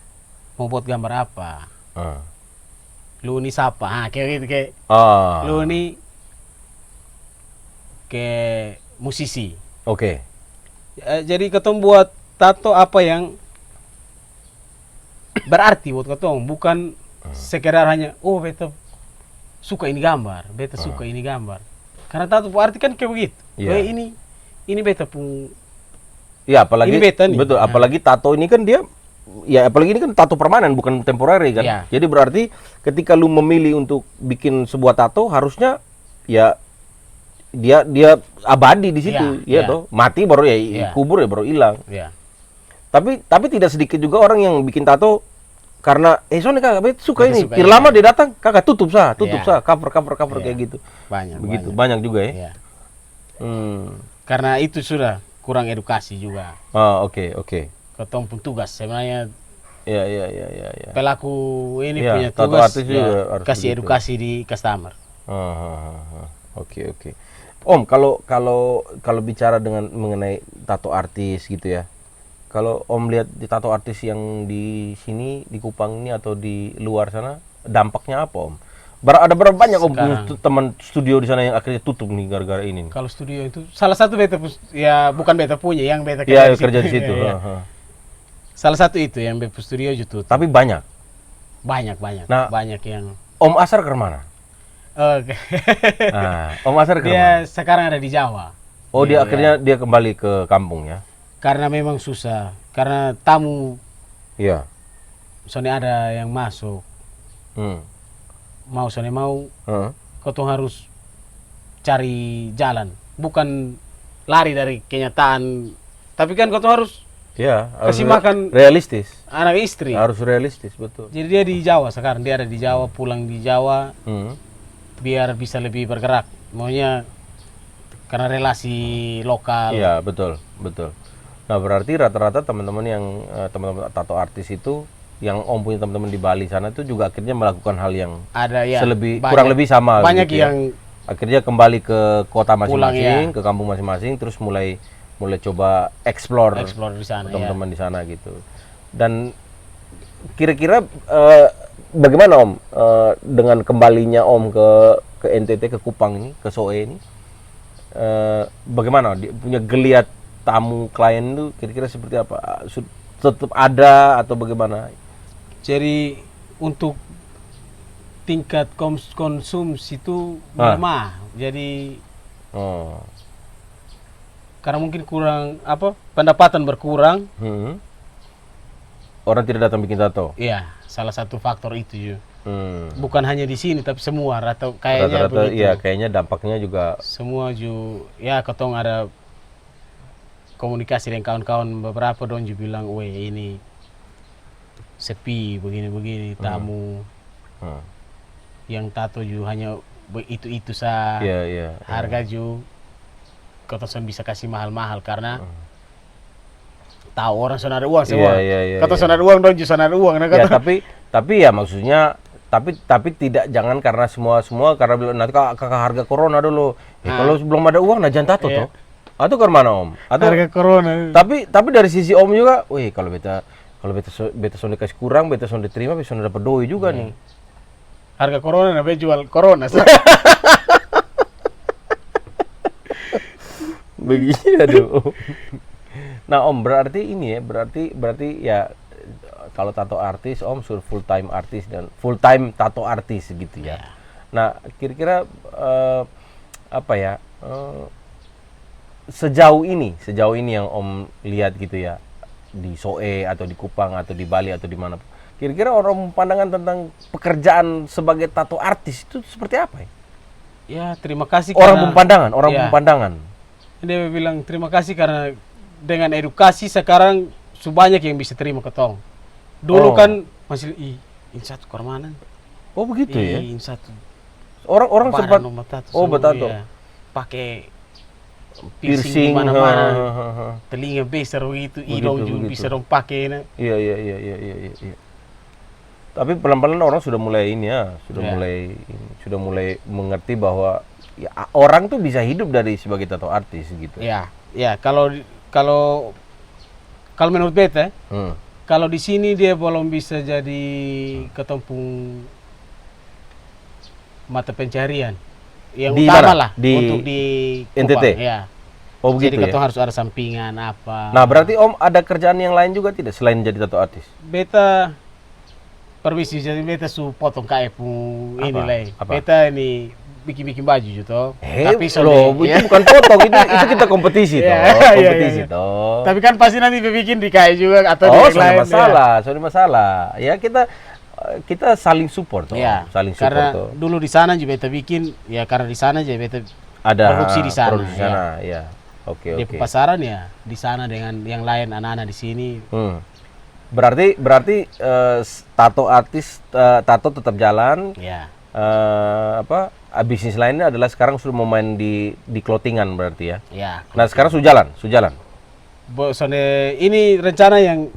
Speaker 2: Mau buat gambar apa?
Speaker 1: Ah.
Speaker 2: Lu ini siapa? Kayak gitu kayak
Speaker 1: Ah.
Speaker 2: lu ini kayak musisi.
Speaker 1: Oke.
Speaker 2: Jadi ketong buat tato apa yang berarti buat ketong, bukan sekedar hanya beta suka ini gambar, beta suka ini gambar. Karena tato berarti kan kayak begitu.
Speaker 1: Iya.
Speaker 2: Ini beta pun
Speaker 1: Ya, apalagi
Speaker 2: Ini beta nih.
Speaker 1: betul,
Speaker 2: Nah.
Speaker 1: apalagi tato ini kan dia ya apalagi ini kan tato permanen bukan temporary kan.
Speaker 2: Iya.
Speaker 1: Jadi berarti ketika lu memilih untuk bikin sebuah tato harusnya ya dia abadi di situ,
Speaker 2: Iya,
Speaker 1: ya
Speaker 2: iya.
Speaker 1: toh. Mati baru ya
Speaker 2: Iya.
Speaker 1: kubur ya baru hilang.
Speaker 2: ya.
Speaker 1: Tapi tidak sedikit juga orang yang bikin tato karena soalnya kakak beta suka
Speaker 2: Beta
Speaker 1: ini.
Speaker 2: suka
Speaker 1: Kira
Speaker 2: ini.
Speaker 1: lama dia datang, kakak tutup
Speaker 2: Iya.
Speaker 1: cover
Speaker 2: Iya.
Speaker 1: kayak gitu.
Speaker 2: Banyak.
Speaker 1: Begitu, banyak juga ya.
Speaker 2: Iya.
Speaker 1: Hmm.
Speaker 2: Karena itu sudah kurang edukasi juga.
Speaker 1: Ah, oke.
Speaker 2: Ketong pun tugas sebenarnya
Speaker 1: Ya.
Speaker 2: pelaku ini
Speaker 1: Iya,
Speaker 2: punya
Speaker 1: tato
Speaker 2: tugas
Speaker 1: artis juga harus
Speaker 2: kasih
Speaker 1: begitu.
Speaker 2: edukasi di customer.
Speaker 1: Oke. Om, kalau bicara mengenai tato artis gitu ya. Kalau Om lihat di tato artis yang di sini di Kupang ini atau di luar sana, dampaknya apa, Om? Ada berapa banyak Om punya teman studio di sana yang akhirnya tutup nih gara-gara ini?
Speaker 2: Kalau studio itu salah satu beta ya bukan beta punya, yang beta
Speaker 1: Iya,
Speaker 2: kerja
Speaker 1: kerja di situ.
Speaker 2: Iya. Salah satu itu yang beta studio itu
Speaker 1: Tapi banyak.
Speaker 2: banyak
Speaker 1: Nah,
Speaker 2: banyak yang
Speaker 1: Om Asar ke mana?
Speaker 2: Oke.
Speaker 1: Om Asar ke mana?
Speaker 2: Dia sekarang ada di Jawa.
Speaker 1: Oh, dia akhirnya dia kembali ke kampung ya?
Speaker 2: Karena memang susah. Karena tamu
Speaker 1: Iya.
Speaker 2: soalnya ada yang masuk. Mau kau harus cari jalan. Bukan lari dari kenyataan. Tapi kan kau harus
Speaker 1: Iya,
Speaker 2: kasih makan
Speaker 1: realistis.
Speaker 2: anak istri.
Speaker 1: Harus realistis, betul.
Speaker 2: Jadi dia di Jawa sekarang. Dia ada di Jawa, pulang di Jawa. Biar bisa lebih bergerak. Maunya karena relasi lokal.
Speaker 1: Iya, betul. Nah, berarti rata-rata teman-teman yang teman-teman tato artis itu yang Om punya teman-teman di Bali sana itu juga akhirnya melakukan hal yang
Speaker 2: Ada ya.
Speaker 1: kurang lebih sama
Speaker 2: Banyak
Speaker 1: gitu ya.
Speaker 2: yang
Speaker 1: Akhirnya kembali ke kota
Speaker 2: Pulang,
Speaker 1: masing-masing,
Speaker 2: ya.
Speaker 1: ke kampung masing-masing, terus mulai coba explore
Speaker 2: explore di sana ya.
Speaker 1: teman-teman di sana gitu. Dan kira-kira bagaimana Om dengan kembalinya Om ke NTT, ke Kupang ini, ke Soe ini? Bagaimana punya geliat tamu klien itu kira-kira seperti apa? Tetap ada atau bagaimana?
Speaker 2: Jadi untuk tingkat konsumsi itu lemah. Jadi karena mungkin kurang pendapatan berkurang.
Speaker 1: Orang tidak datang bikin tato.
Speaker 2: Iya, salah satu faktor itu juga. Bukan hanya di sini tapi semua kayaknya
Speaker 1: Rata-rata
Speaker 2: begitu.
Speaker 1: iya, kayaknya dampaknya juga
Speaker 2: Semua juga ya ketong ada komunikasi dengan kawan-kawan beberapa dong juga bilang, "Weh, ini sepi begini-begini tamu." Yang tato juga hanya itu sah.
Speaker 1: Iya.
Speaker 2: Harga juga ketong bisa kasih mahal-mahal karena tahu orang sana ada uang semua.
Speaker 1: Iya.
Speaker 2: Kata sana ada uang dong, sana ada uang.
Speaker 1: Ya, tapi ya maksudnya tapi tidak, jangan karena semua karena bilang nanti kakak harga corona dulu. Kalau belum ada uang nah jangan tato toh. Atau ke mana Om? Atau
Speaker 2: Harga corona.
Speaker 1: tapi dari sisi Om juga, wih kalau Kalau beta sonde kasih kurang, beta sonde terima, beta sonde dapat doi juga nih.
Speaker 2: Harga corona nabe jual corona.
Speaker 1: Begini aduh. Nah Om, berarti ini ya, berarti ya kalau tato artis Om suruh full time artis dan full time tato artis gitu ya. Nah kira-kira apa ya sejauh ini yang Om lihat gitu ya di Soe atau di Kupang atau di Bali atau di mana, kira-kira orang pandangan tentang pekerjaan sebagai tato artis itu seperti apa ya?
Speaker 2: Ya terima kasih
Speaker 1: Orang
Speaker 2: karena
Speaker 1: pemandangan.
Speaker 2: dia bilang terima kasih karena dengan edukasi sekarang sebanyak yang bisa terima ketong. Dulu kan masih insatu kormanan.
Speaker 1: Oh begitu ya.
Speaker 2: Insatu.
Speaker 1: Orang sempat
Speaker 2: bertato. Ya. Pakai piercing mana-mana. Telinga besar begitu, hidung juga bisa dong pakai.
Speaker 1: Iya. Tapi pelan-pelan orang sudah mulai ini ya, sudah mulai mengerti bahwa ya, orang tuh bisa hidup dari sebagai tato artis gitu.
Speaker 2: Ya, kalau menurut beta, kalau di sini dia belum bisa jadi ketempung mata pencarian yang
Speaker 1: di
Speaker 2: utama
Speaker 1: mana?
Speaker 2: lah untuk di
Speaker 1: NTT.
Speaker 2: Kupang, ya.
Speaker 1: Oh begitu
Speaker 2: jadi
Speaker 1: ya.
Speaker 2: harus ada sampingan apa.
Speaker 1: Nah berarti Om ada kerjaan yang lain juga tidak selain jadi tato artis?
Speaker 2: Beta permisi, jadi beta potong kayak pun ini lah. Beta ini bikin baju gitu.
Speaker 1: Tapi loh, itu bukan potong, itu kita kompetisi toh.
Speaker 2: Tapi kan pasti nanti bikin di kayak juga atau di
Speaker 1: lain. Soalnya masalah. Ya kita saling support toh.
Speaker 2: Ya, saling support karena toh. Dulu di sana juga beta bikin, ya karena di sana aja beta
Speaker 1: ada
Speaker 2: produksi di sana.
Speaker 1: Ya. Oke.
Speaker 2: Di pasaran ya di sana dengan yang lain anak-anak di sini.
Speaker 1: Berarti tato artis tato tetap jalan.
Speaker 2: Ya.
Speaker 1: Bisnis lainnya adalah sekarang sudah mau main di clothingan berarti ya.
Speaker 2: Ya.
Speaker 1: Nah sekarang sudah jalan.
Speaker 2: Ini rencana yang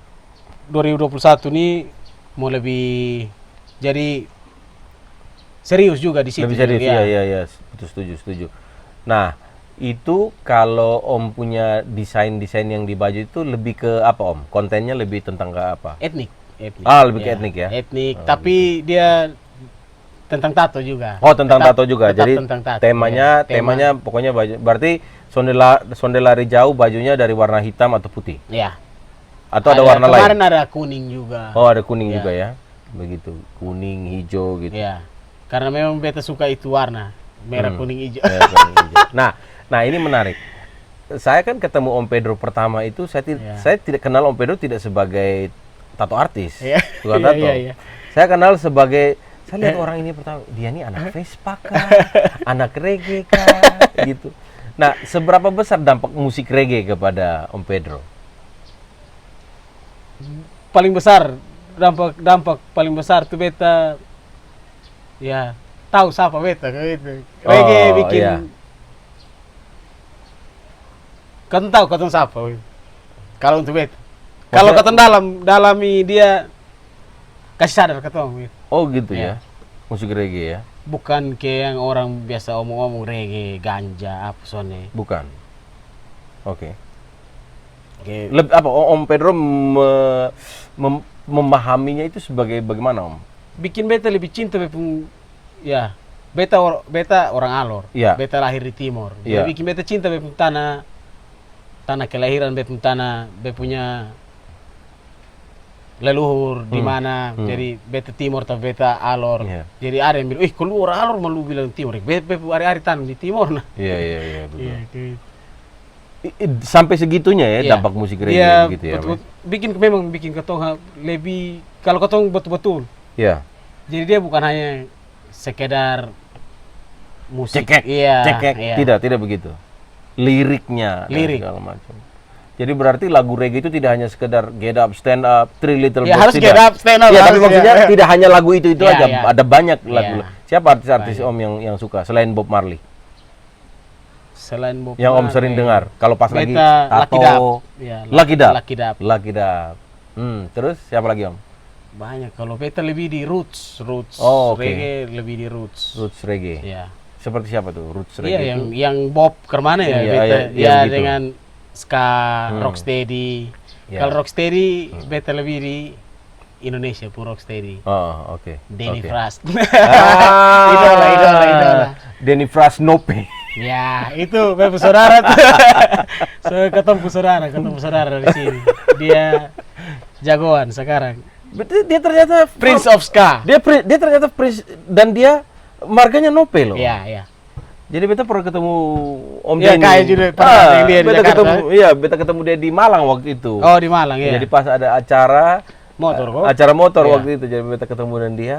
Speaker 2: 2021 nih mau lebih jadi serius juga di situ.
Speaker 1: Lebih serius ya. Setuju. Nah itu kalau Om punya desain yang di baju itu lebih ke apa Om? Kontennya lebih tentang ke apa?
Speaker 2: Etnik.
Speaker 1: Lebih ke etnik ya.
Speaker 2: Etnik, tapi dia tentang tato juga.
Speaker 1: Oh, tentang tato juga. Jadi
Speaker 2: tato,
Speaker 1: temanya pokoknya baju. Berarti sonde lari jauh bajunya dari warna hitam atau putih?
Speaker 2: Iya.
Speaker 1: Atau ada warna lain?
Speaker 2: Kemarin ada kuning juga.
Speaker 1: Oh, ada kuning juga ya. Begitu. Kuning, hijau gitu.
Speaker 2: Iya. Karena memang beta suka itu warna, merah, kuning, hijau.
Speaker 1: Nah, ini menarik. Saya kan ketemu Om Pedro pertama itu saya tidak kenal Om Pedro tidak sebagai tato artis. Bukan tato. Saya kenal sebagai saya lihat orang ini pertama, dia ini anak Vespa kah? Anak reggae kah? Gitu. Nah, seberapa besar dampak musik reggae kepada Om Pedro?
Speaker 2: Paling besar, dampak paling besar tuh beta ya tahu siapa beta gitu. Reggae bikin kau tahu kau siapa? Kalau untuk beta. Kalau kau dalami dia kasih sadar ketemu gitu.
Speaker 1: Oh gitu ya. Musik reggae ya.
Speaker 2: Bukan kayak yang orang biasa omong-omong reggae, ganja, apa soalnya.
Speaker 1: Bukan. Oke. Apa Om Pedro memahaminya itu sebagai bagaimana Om?
Speaker 2: Bikin beta lebih cinta ya. Beta orang Alor.
Speaker 1: Ya.
Speaker 2: Beta lahir di Timor.
Speaker 1: Ya.
Speaker 2: Jadi bikin beta cinta tanah kelahiran, beta punya leluhur di mana. Jadi beta Timor atau beta Alor.
Speaker 1: Yeah.
Speaker 2: Jadi ada yang bilang, keluar Alor malu bilang Timor. Beta hari-hari tanam di Timor nah.
Speaker 1: Iya. Sampai segitunya ya dampak musik reggae gitu ya.
Speaker 2: Memang bikin ketong lebih kalau ketong betul-betul.
Speaker 1: Iya.
Speaker 2: Jadi dia bukan hanya sekedar musik.
Speaker 1: Cekek. Tidak begitu. Liriknya segala macam. Jadi berarti lagu reggae itu tidak hanya sekedar get up, stand up, three little birds.
Speaker 2: Harus get up, stand up.
Speaker 1: Ya, tapi maksudnya tidak hanya lagu itu aja, ada banyak lagu. Siapa artis-artis Om yang suka selain Bob Marley?
Speaker 2: Selain Bob
Speaker 1: yang Om sering dengar kalau pas lagi
Speaker 2: tato.
Speaker 1: Lucky Dub. Terus siapa lagi Om?
Speaker 2: Banyak. Kalau beta lebih di roots reggae, lebih di roots.
Speaker 1: Roots reggae.
Speaker 2: Ya.
Speaker 1: Seperti siapa tuh roots reggae?
Speaker 2: Iya, yang Bob kemana ya?
Speaker 1: Iya,
Speaker 2: dengan ska, rocksteady,
Speaker 1: Ya.
Speaker 2: Kalau Rocksteady, beta lebih di Indonesia pun Rocksteady.
Speaker 1: Oh, oke.
Speaker 2: Denny
Speaker 1: Oke.
Speaker 2: Frast.
Speaker 1: Ah,
Speaker 2: idola.
Speaker 1: Denny Frast Nope.
Speaker 2: Ya, itu beta saudara tuh. So, ketemu saudara di sini. Dia jagoan sekarang.
Speaker 1: Berarti dia ternyata
Speaker 2: Prince of Ska.
Speaker 1: dia ternyata Prince dan dia marganya Nope loh.
Speaker 2: Iya, iya.
Speaker 1: Jadi beta pernah ketemu Om
Speaker 2: Iya,
Speaker 1: Denny.
Speaker 2: kayak juga pernah yang dia di
Speaker 1: beta
Speaker 2: Jakarta.
Speaker 1: ketemu, iya, beta ketemu dia di Malang waktu itu.
Speaker 2: Oh, di Malang ya.
Speaker 1: Jadi pas ada acara
Speaker 2: Motor kok.
Speaker 1: acara motor
Speaker 2: Iya.
Speaker 1: waktu itu, jadi beta ketemu dengan dia.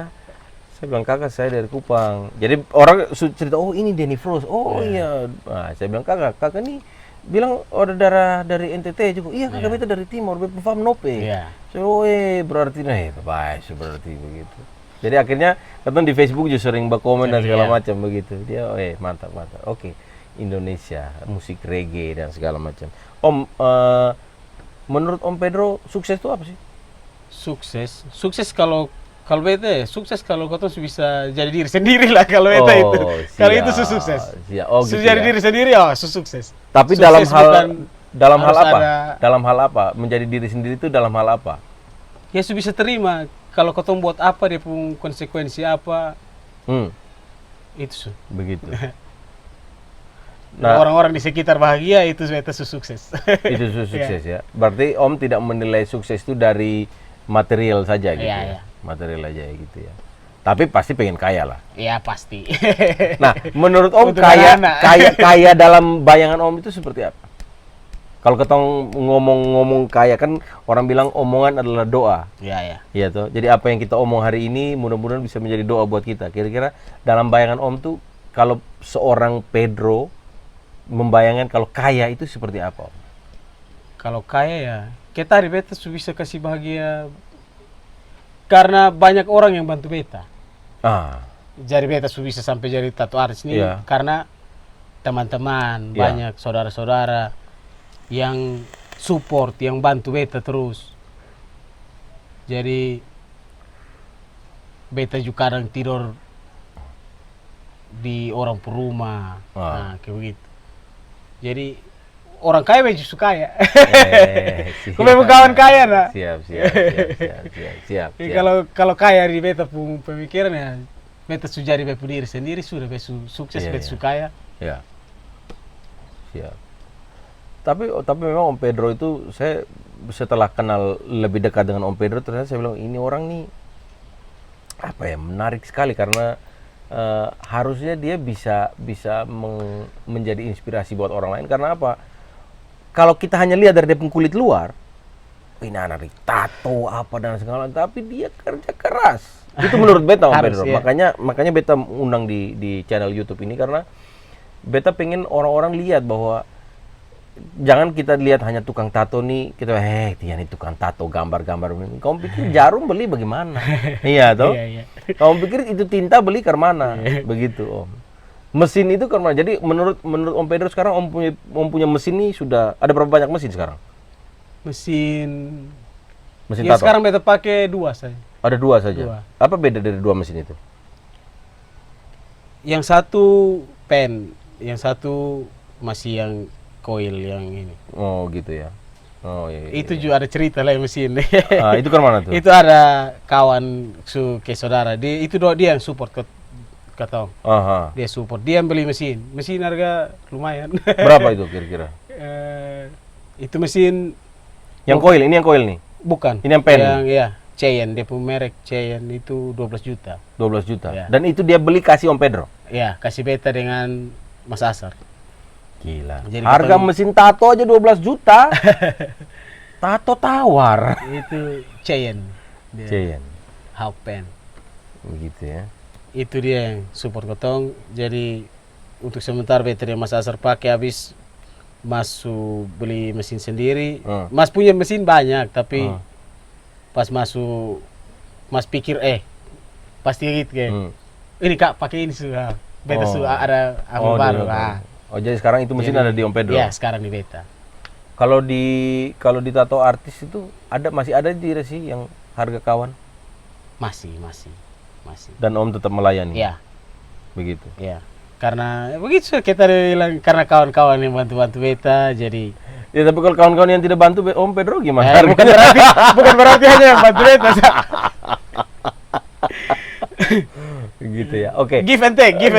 Speaker 1: Saya bilang, kakak saya dari Kupang. Jadi orang cerita, oh ini Denny Frost. Oh iya. Nah, saya bilang, kakak nih bilang ada darah dari NTT juga. Iya, kakak beta dari Timor, beta paham Nope.
Speaker 2: Iya.
Speaker 1: So, berarti baik, berarti begitu. Jadi akhirnya ketemu di Facebook juga sering berkomen dan segala macam begitu. Dia, mantap. Oke, Indonesia, musik reggae dan segala macam. Om, menurut Om Pedro sukses itu apa sih?
Speaker 2: Sukses kalau beta sukses kalau kau tuh bisa jadi diri sendiri lah kalau beta itu. Kalau itu sukses.
Speaker 1: Oh, gitu
Speaker 2: jadi
Speaker 1: ya.
Speaker 2: diri sendiri sukses.
Speaker 1: Tapi
Speaker 2: Sukses
Speaker 1: dalam hal
Speaker 2: harus
Speaker 1: apa?
Speaker 2: ada-
Speaker 1: Dalam hal apa? Menjadi diri sendiri itu dalam hal apa?
Speaker 2: Ya bisa terima kalau kau tuh buat apa dia pun konsekuensi apa itu
Speaker 1: Begitu.
Speaker 2: Nah, orang-orang di sekitar bahagia itu beta sukses.
Speaker 1: Itu sukses ya. Berarti Om tidak menilai sukses itu dari material saja gitu
Speaker 2: Iya,
Speaker 1: ya. Material aja gitu ya. Tapi pasti pengen kaya lah.
Speaker 2: Ya pasti.
Speaker 1: Nah, menurut Om
Speaker 2: Untuk
Speaker 1: kaya
Speaker 2: anak-anak.
Speaker 1: kaya dalam bayangan Om itu seperti apa? Kalau ketong ngomong kaya kan orang bilang omongan adalah doa.
Speaker 2: Ya.
Speaker 1: Iya toh. Jadi apa yang kita omong hari ini mudah-mudahan bisa menjadi doa buat kita. Kira-kira dalam bayangan Om tuh kalau seorang Pedro membayangkan kalau kaya itu seperti apa, Om?
Speaker 2: Kalau kaya ya, kita di beta bisa kasih bahagia karena banyak orang yang bantu beta. Jadi beta bisa sampai jadi tato artis ini karena teman-teman, banyak saudara-saudara yang support, yang bantu beta terus. Jadi beta juga kadang tidur di orang per rumah, nah kayak begitu. Jadi orang kaya justru kaya. Kau memang kawan kaya nak.
Speaker 1: Siap.
Speaker 2: Kalau kaya di beta pun pemikiran ya, beta sudah jadi diri sendiri sudah beta sukses, beta kaya.
Speaker 1: Ya. Siap. Tapi memang Om Pedro itu saya setelah kenal lebih dekat dengan Om Pedro ternyata saya bilang ini orang nih apa ya menarik sekali karena harusnya dia bisa menjadi inspirasi buat orang lain karena apa? Kalau kita hanya lihat dari dia kulit luar, ini anak tato apa dan segala, tapi dia kerja keras. Itu menurut beta Om Pedro. Makanya beta undang di channel YouTube ini karena beta pengen orang-orang lihat bahwa jangan kita lihat hanya tukang tato nih, kita dia nih tukang tato gambar-gambar. Kamu pikir jarum beli bagaimana? Iya toh?
Speaker 2: Iya.
Speaker 1: Kamu pikir itu tinta beli ke mana? Begitu Om. Mesin itu ke mana? Jadi menurut Om Pedro sekarang Om punya mesin nih sudah ada berapa banyak mesin sekarang?
Speaker 2: Mesin
Speaker 1: tato.
Speaker 2: Sekarang beta pakai 2 saja.
Speaker 1: Ada 2 saja. Apa beda dari 2 mesin itu?
Speaker 2: Yang satu pen, yang satu masih yang coil yang ini.
Speaker 1: Oh gitu ya. Oh iya.
Speaker 2: Itu juga ada cerita lah mesin.
Speaker 1: Itu ke mana tuh?
Speaker 2: Itu ada kawan ke saudara. Dia yang support ke tong. Dia support. Dia yang beli mesin. Mesin harga lumayan.
Speaker 1: Berapa itu kira-kira?
Speaker 2: Itu mesin
Speaker 1: yang coil, ini yang coil nih.
Speaker 2: Bukan.
Speaker 1: Ini yang pen.
Speaker 2: Yang Cheyenne, dia punya merek Cheyenne itu 12 juta.
Speaker 1: 12 juta.
Speaker 2: Ya.
Speaker 1: Dan itu dia beli kasih Om Pedro.
Speaker 2: Ya, kasih beta dengan Mas Asar.
Speaker 1: Gila.
Speaker 2: Jadi
Speaker 1: harga mesin tato aja 12 juta. Tato tawar.
Speaker 2: Itu Cheyenne.
Speaker 1: Cheyenne.
Speaker 2: Half pen.
Speaker 1: Begitu ya.
Speaker 2: Itu dia yang support kotong. Jadi untuk sementara beta dan Mas Asar pakai habis masuk beli mesin sendiri. Mas punya mesin banyak tapi pas masuk Mas pikir pasti gitu kayak. Ini Kak pakai ini sudah. Beta sudah ada ambil baru.
Speaker 1: Oh jadi sekarang itu mesin ada di Om Pedro.
Speaker 2: Iya, sekarang di beta.
Speaker 1: Kalau di tato artis itu masih ada di Resi yang harga kawan?
Speaker 2: Masih.
Speaker 1: Dan Om tetap melayani.
Speaker 2: Iya.
Speaker 1: Begitu.
Speaker 2: Iya. Karena begitu kita bilang karena kawan-kawan yang bantu-bantu beta jadi
Speaker 1: Ya tapi kalau kawan-kawan yang tidak bantu Om Pedro gimana?
Speaker 2: Bukan berarti hanya yang bantu beta.
Speaker 1: Gitu ya. Oke.
Speaker 2: Give and take.
Speaker 1: Take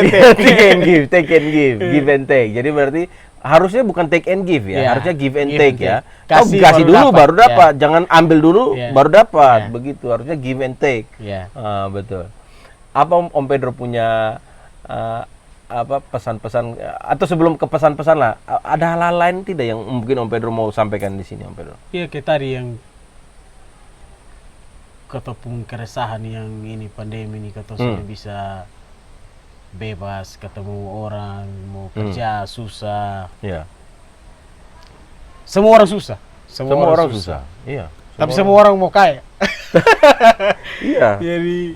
Speaker 1: and give and take. Jadi berarti harusnya bukan take and give ya, harusnya give and take ya. Kasih dulu baru dapat, jangan ambil dulu baru dapat. Begitu, harusnya give and take. Betul. Apa Om Pedro punya apa pesan-pesan atau sebelum ke pesan-pesan lah, ada hal-hal lain tidak yang mungkin Om Pedro mau sampaikan di sini Om Pedro?
Speaker 2: Iya, kayak tadi yang ketepung keresahan yang ini pandemi ini kata sudah bisa bebas ketemu orang, mau kerja susah.
Speaker 1: Iya.
Speaker 2: Semua orang susah.
Speaker 1: Semua orang susah. Iya.
Speaker 2: Tapi semua orang mau kaya.
Speaker 1: Iya.
Speaker 2: Jadi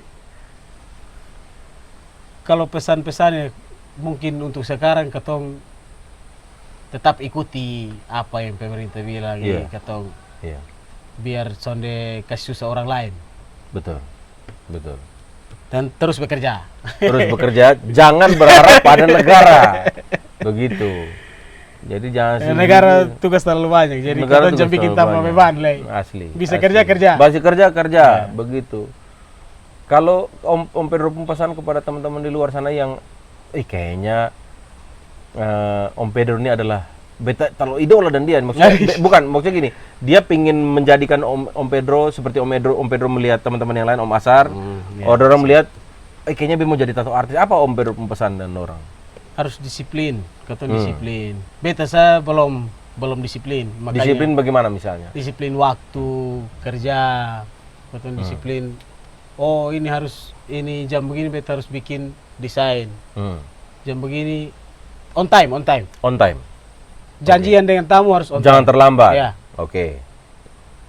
Speaker 2: kalau pesan-pesannya mungkin untuk sekarang ketong tetap ikuti apa yang pemerintah bilang ini ketong.
Speaker 1: Iya.
Speaker 2: Biar sonde kasih susah orang lain.
Speaker 1: Betul.
Speaker 2: Dan terus bekerja.
Speaker 1: Jangan berharap pada negara. Begitu. Jadi jangan
Speaker 2: negara tugas terlalu banyak. Jadi kita jangan bikin tambah beban lagi.
Speaker 1: Asli.
Speaker 2: Bisa kerja.
Speaker 1: Masih kerja. Begitu. Kalau Om Pedro pesan kepada teman-teman di luar sana yang kayaknya Om Pedro ini adalah beta terlalu idola dan dia maksudnya gini, dia pingin menjadikan Om Pedro seperti Om Pedro melihat teman-teman yang lain, Om Asar, orang melihat kayaknya dia mau jadi tato artis. Apa Om Pedro pesan dan orang?
Speaker 2: Harus disiplin, disiplin. Beta saya belum disiplin. Makanya
Speaker 1: disiplin bagaimana misalnya?
Speaker 2: Disiplin waktu kerja, disiplin. Oh ini jam begini beta harus bikin desain. Jam begini on time. Janjian dengan tamu harus on time.
Speaker 1: Jangan terlambat.
Speaker 2: Ya.
Speaker 1: Oke.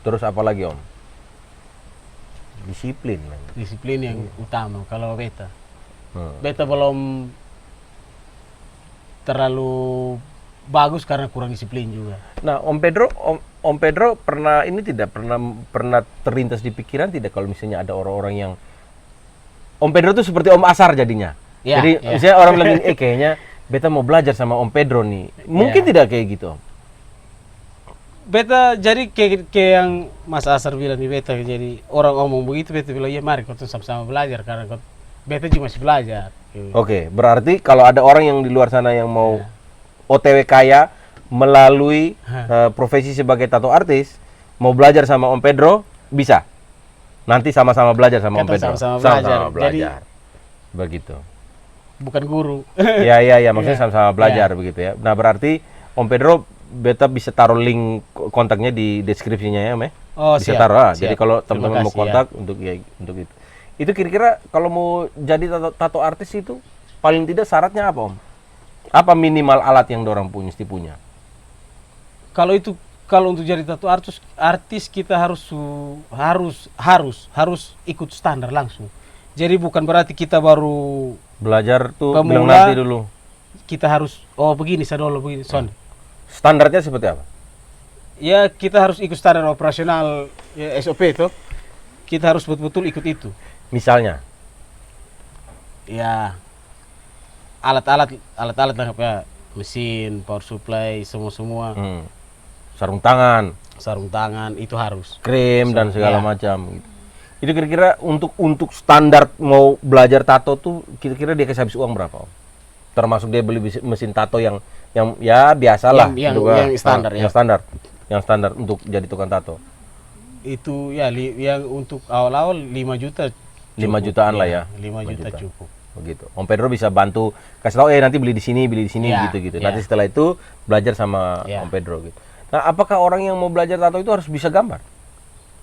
Speaker 1: Terus apa lagi Om? Disiplin.
Speaker 2: Disiplin yang utama kalau beta. Beta belum terlalu bagus karena kurang disiplin juga.
Speaker 1: Nah, Om Pedro pernah terlintas di pikiran tidak kalau misalnya ada orang-orang yang Om Pedro tuh seperti Om Asar jadinya. Jadi misalnya orang bilang kayaknya beta mau belajar sama Om Pedro nih. Mungkin tidak kayak gitu Om.
Speaker 2: Beta jadi kayak yang Mas Asar bilang di beta, jadi orang ngomong begitu beta bilang ya mari kita sama-sama belajar karena beta juga masih belajar.
Speaker 1: Oke, berarti kalau ada orang yang di luar sana yang mau OTW kaya melalui profesi sebagai tato artis, mau belajar sama Om Pedro, bisa. Nanti sama-sama belajar sama Om Pedro.
Speaker 2: Sama-sama belajar.
Speaker 1: Jadi, begitu.
Speaker 2: Bukan guru.
Speaker 1: Iya, maksudnya sama-sama belajar begitu ya. Nah, berarti Om Pedro beta bisa taruh link kontaknya di deskripsinya ya, Om ya.
Speaker 2: Oh,
Speaker 1: bisa
Speaker 2: siap.
Speaker 1: taruh.
Speaker 2: Siap.
Speaker 1: Jadi kalau teman-teman mau kontak untuk itu. Itu kira-kira kalau mau jadi tato artis itu paling tidak syaratnya apa, Om? Apa minimal alat yang dorang mesti punya?
Speaker 2: Kalau untuk jadi tato artis kita harus ikut standar langsung. Jadi bukan berarti kita baru
Speaker 1: belajar tuh
Speaker 2: pemula,
Speaker 1: bilang nanti dulu.
Speaker 2: Kita harus begini sadolo begini son.
Speaker 1: Standarnya seperti apa?
Speaker 2: Ya kita harus ikut standar operasional ya, SOP itu. Kita harus betul-betul ikut itu.
Speaker 1: Misalnya?
Speaker 2: Ya alat-alat lengkap ya, mesin, power supply, semua.
Speaker 1: Sarung tangan itu
Speaker 2: harus.
Speaker 1: Krim dan segala macam gitu. Itu kira-kira untuk standar mau belajar tato tuh kira-kira dia kasih habis uang berapa, Om? Termasuk dia beli mesin tato yang ya biasalah
Speaker 2: yang standar
Speaker 1: yang standar untuk jadi tukang tato.
Speaker 2: Itu ya yang untuk awal-awal 5 juta.
Speaker 1: 5 jutaan lah ya.
Speaker 2: 5 juta cukup.
Speaker 1: Begitu. Om Pedro bisa bantu kasih tahu nanti beli di sini gitu. Nanti setelah itu belajar sama Om Pedro gitu. Nah, apakah orang yang mau belajar tato itu harus bisa gambar?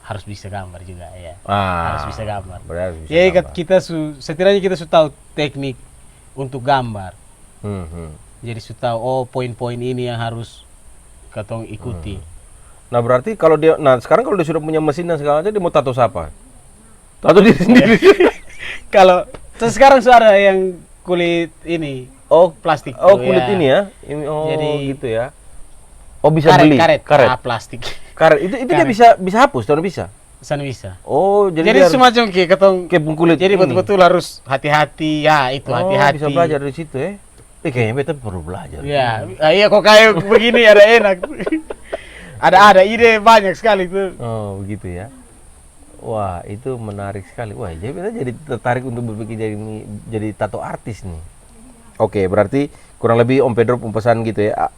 Speaker 2: Harus bisa gambar juga ya.
Speaker 1: Harus
Speaker 2: bisa gambar.
Speaker 1: Ya,
Speaker 2: kita setidaknya kita sudah tahu teknik untuk gambar. Jadi sudah tahu poin-poin ini yang harus katong ikuti.
Speaker 1: Nah, berarti sekarang kalau dia sudah punya mesin dan segala macam, dia mau tato siapa? Tato diri sendiri.
Speaker 2: Kalau sekarang sudah ada yang kulit ini. Plastik.
Speaker 1: Kulit ini ya. Jadi gitu ya. Bisa beli
Speaker 2: karet. Plastik.
Speaker 1: Karet itu dia bisa hapus, tahun bisa.
Speaker 2: Sana bisa.
Speaker 1: Jadi
Speaker 2: semacam kayak
Speaker 1: kulit.
Speaker 2: Jadi betul-betul harus hati-hati ya, itu hati-hati.
Speaker 1: Bisa belajar dari situ ya. Kayaknya beta perlu belajar.
Speaker 2: Iya kok kayak begini ada enak. Ada ide banyak sekali tuh.
Speaker 1: Oh, begitu ya. Wah, itu menarik sekali. Wah, jadi kita jadi tertarik untuk berpikir jadi tato artis nih. Oke, berarti kurang lebih Om Pedro pesan gitu ya.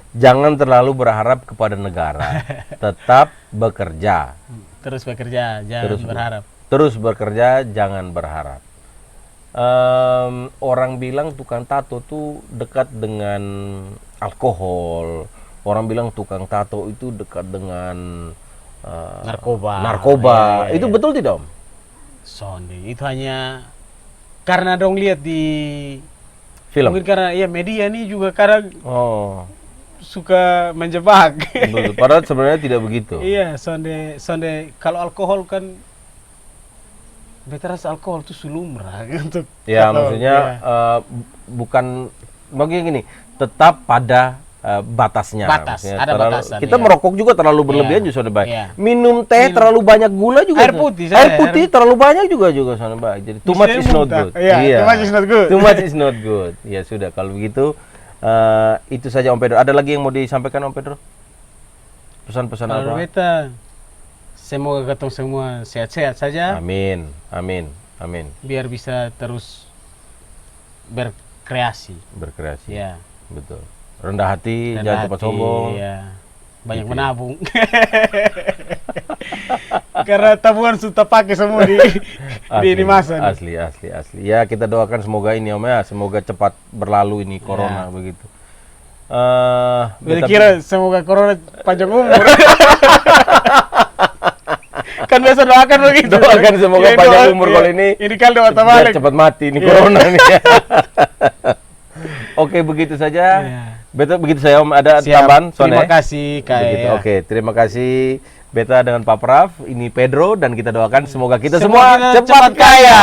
Speaker 1: Jangan terlalu berharap kepada negara. Tetap bekerja.
Speaker 2: Terus bekerja, jangan berharap.
Speaker 1: Terus bekerja, jangan berharap. Orang bilang tukang tato tuh dekat dengan alkohol. Orang bilang tukang tato itu dekat dengan narkoba.
Speaker 2: Iya.
Speaker 1: Itu betul tidak, Om?
Speaker 2: Sonde, itu hanya karena dong lihat di
Speaker 1: Film.
Speaker 2: mungkin karena ya media nih juga kadang
Speaker 1: Oh,
Speaker 2: suka menjebak.
Speaker 1: betul. Padahal sebenarnya tidak begitu.
Speaker 2: Iya, sonde kalau alkohol kan beta rasa alkohol itu lumrah untuk
Speaker 1: Ya,
Speaker 2: tato,
Speaker 1: maksudnya bukan bagi gini, tetap pada batasnya.
Speaker 2: Batas,
Speaker 1: Maksudnya
Speaker 2: ada batasan,
Speaker 1: kita
Speaker 2: iya.
Speaker 1: merokok juga terlalu berlebihan juga sudah baik.
Speaker 2: Iya.
Speaker 1: Minum teh terlalu banyak gula juga.
Speaker 2: Air putih,
Speaker 1: Air putih terlalu banyak juga sudah baik. Jadi too much is not good.
Speaker 2: Iya, too much is not good.
Speaker 1: Too much is not good. Ya sudah, kalau begitu itu saja Om Pedro. Ada lagi yang mau disampaikan Om Pedro? Pesan-pesan
Speaker 2: Kalau
Speaker 1: apa?
Speaker 2: beta semoga ketemu semua sehat-sehat saja.
Speaker 1: Amin, amin, amin.
Speaker 2: Biar bisa terus berkreasi.
Speaker 1: Berkreasi.
Speaker 2: Ya.
Speaker 1: Betul. Rendah hati,
Speaker 2: Dan
Speaker 1: jangan cepat
Speaker 2: hati,
Speaker 1: sombong.
Speaker 2: ya. Banyak
Speaker 1: Gitu ya.
Speaker 2: menabung. Karena tabungan sudah pakai semua di ini masa.
Speaker 1: Asli. Ya, kita doakan semoga ini Om ya, semoga cepat berlalu ini corona begitu.
Speaker 2: Beta kira semoga corona panjang umur. Kan biasa doakan begitu.
Speaker 1: Doakan semoga
Speaker 2: Ya,
Speaker 1: panjang
Speaker 2: doa-
Speaker 1: umur
Speaker 2: ya,
Speaker 1: kalau ini.
Speaker 2: Ini kali doa
Speaker 1: Biar
Speaker 2: balik.
Speaker 1: cepat mati ini corona nih. Oke, begitu saja.
Speaker 2: Iya.
Speaker 1: Beta begitu saya Om, ada
Speaker 2: Siap.
Speaker 1: tambahan
Speaker 2: Terima
Speaker 1: Sone?
Speaker 2: kasih Kak.
Speaker 1: Begitu.
Speaker 2: Ya.
Speaker 1: Oke, terima kasih Beta dengan Pak Praf, ini Pedro dan kita doakan semoga kita
Speaker 2: Semoga
Speaker 1: semua
Speaker 2: kita
Speaker 1: cepat kaya.